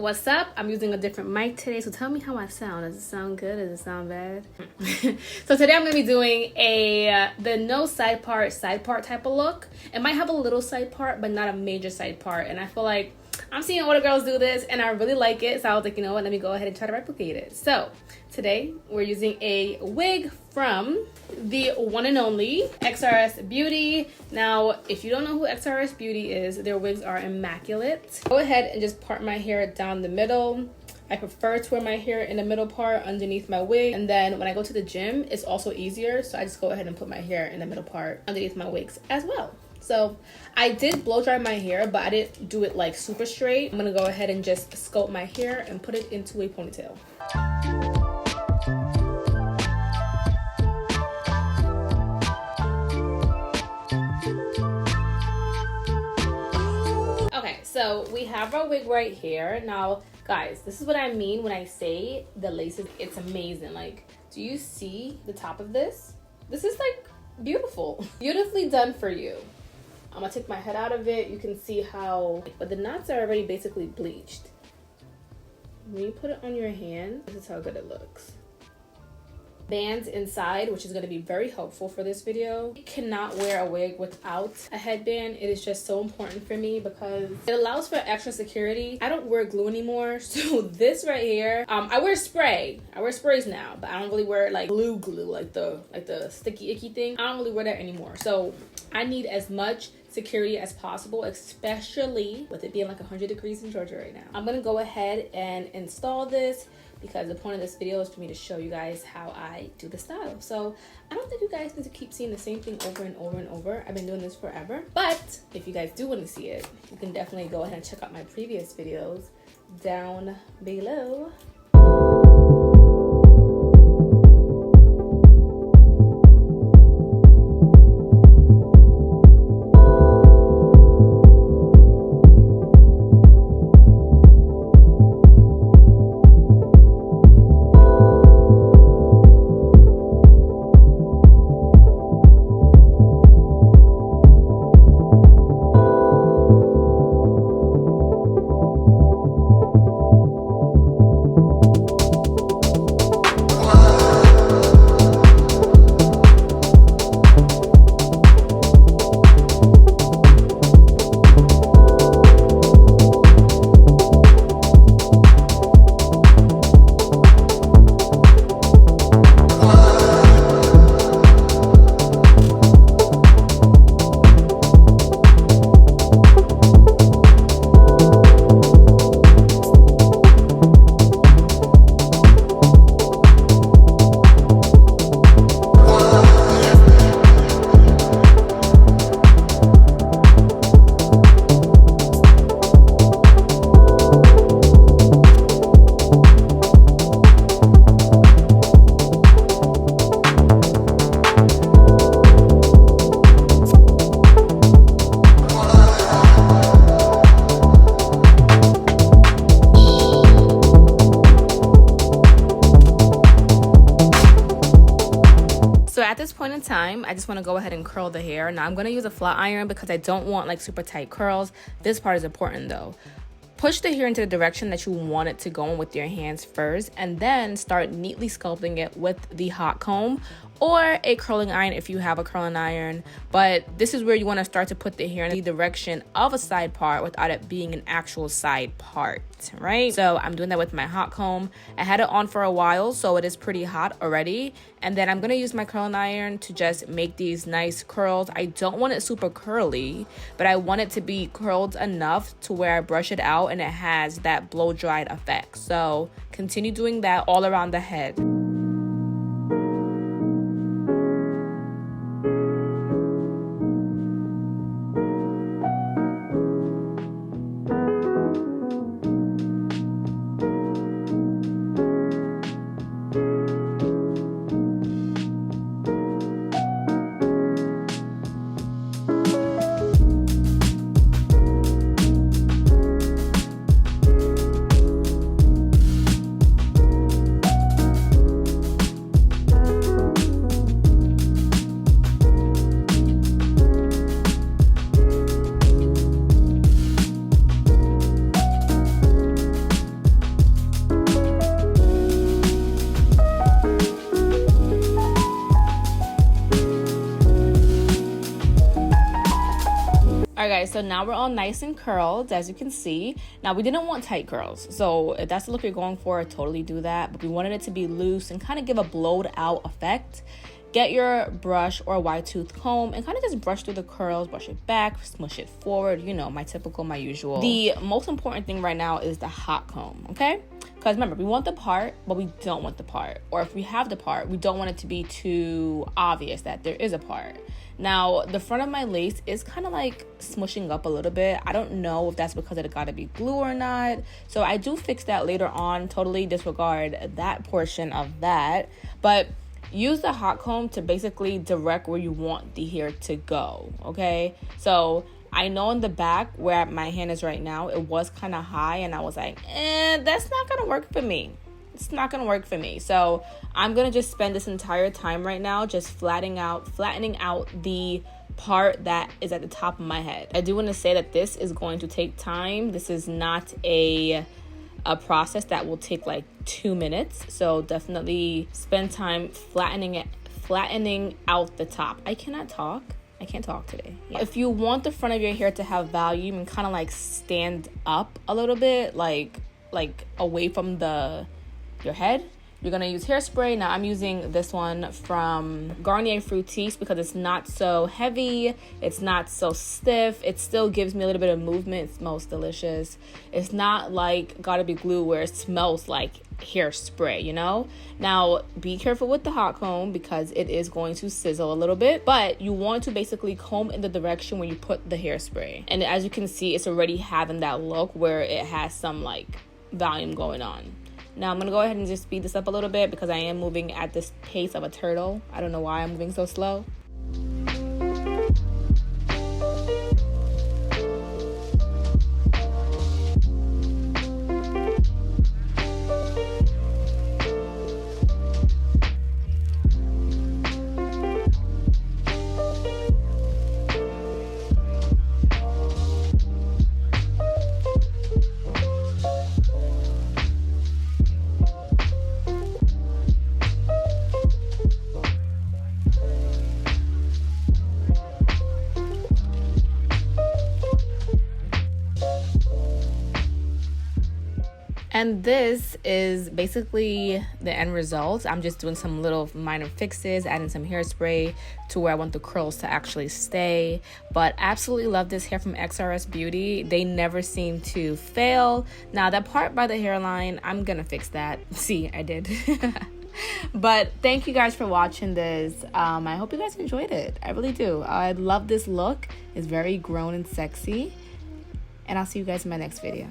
what's up? I'm using a different mic today, so tell me how I sound. Does it sound good? Does it sound bad? So today I'm going to be doing the no side part type of look. It might have a little side part, but not a major side part. And I feel like I'm seeing other girls do this, and I really like it. So I was like, you know what? Let me go ahead and try to replicate it. So today we're using a wig from the one and only Xrsbeauty. Now, if you don't know who Xrsbeauty is, their wigs are immaculate. Go ahead and just part my hair down the middle. I prefer to wear my hair in the middle part underneath my wig, and then when I go to the gym, it's also easier, so I just go ahead and put my hair in the middle part underneath my wigs as well. So I did blow dry my hair, but I didn't do it like super straight. I'm gonna go ahead and just sculpt my hair and put it into a ponytail. Okay, so we have our wig right here. Now, guys, this is what I mean when I say the laces, it's amazing. Like, do you see the top of this? This is like beautiful. Beautifully done for you. I'm gonna take my head out of it. You can see how, but the knots are already basically bleached. When you put it on your hand, this is how good it looks. Bands inside, which is going to be very helpful for this video. I cannot wear a wig without a headband. It is just so important for me because it allows for extra security. I don't wear glue anymore, so this right here, I wear spray. I wear sprays now, but I don't really wear like glue, like the sticky icky thing. I don't really wear that anymore. So I need as much security as possible, especially with it being like 100 degrees in Georgia right now. I'm gonna go ahead and install this because the point of this video is for me to show you guys how I do the style. So I don't think you guys need to keep seeing the same thing over and over and over. I've been doing this forever, but if you guys do want to see it, you can definitely go ahead and check out my previous videos down below. So at this point in time, I just want to go ahead and curl the hair. Now I'm going to use a flat iron because I don't want like super tight curls. This part is important though. Push the hair into the direction that you want it to go in with your hands first, and then start neatly sculpting it with the hot comb or a curling iron if you have a curling iron. But this is where you want to start to put the hair in the direction of a side part without it being an actual side part, right? So I'm doing that with my hot comb. I had it on for a while, so it is pretty hot already. And then I'm going to use my curling iron to just make these nice curls. I don't want it super curly, but I want it to be curled enough to where I brush it out and it has that blow dried effect. So continue doing that all around the head. All right, guys, so now we're all nice and curled, as you can see. Now, we didn't want tight curls, so if that's the look you're going for, totally do that. But we wanted it to be loose and kind of give a blowed out effect. Get your brush or a wide tooth comb and kind of just brush through the curls, brush it back, smush it forward, you know, my typical, my usual. The most important thing right now is the hot comb, okay? Because remember, we want the part, but we don't want the part. Or if we have the part, we don't want it to be too obvious that there is a part. Now, the front of my lace is kind of like smushing up a little bit. I don't know if that's because it gotta be glue or not. So I do fix that later on. Totally disregard that portion of that. But use the hot comb to basically direct where you want the hair to go, okay? So I know in the back where my hand is right now, it was kind of high and I was like, that's not gonna work for me. It's not gonna work for me. So I'm gonna just spend this entire time right now just flattening out the part that is at the top of my head. I do want to say that this is going to take time. This is not a process that will take like 2 minutes. So definitely spend time flattening out the top. I can't talk today. Yeah. If you want the front of your hair to have volume and kind of like stand up a little bit, like away from your head, you're gonna use hairspray. Now I'm using this one from Garnier Fructis because it's not so heavy, it's not so stiff, it still gives me a little bit of movement. It smells delicious. It's not like Gotta Be Glue where it smells like hairspray, you know. Now be careful with the hot comb because it is going to sizzle a little bit, but you want to basically comb in the direction where you put the hairspray. And as you can see, it's already having that look where it has some like volume going on. Now I'm gonna go ahead and just speed this up a little bit because I am moving at this pace of a turtle. I don't know why I'm moving so slow. And this is basically the end result. I'm just doing some little minor fixes, adding some hairspray to where I want the curls to actually stay. But absolutely love this hair from Xrsbeauty. They never seem to fail. Now that part by the hairline, I'm gonna fix that. See, I did. But thank you guys for watching this. I hope you guys enjoyed it. I really do. I love this look. It's very grown and sexy. And I'll see you guys in my next video.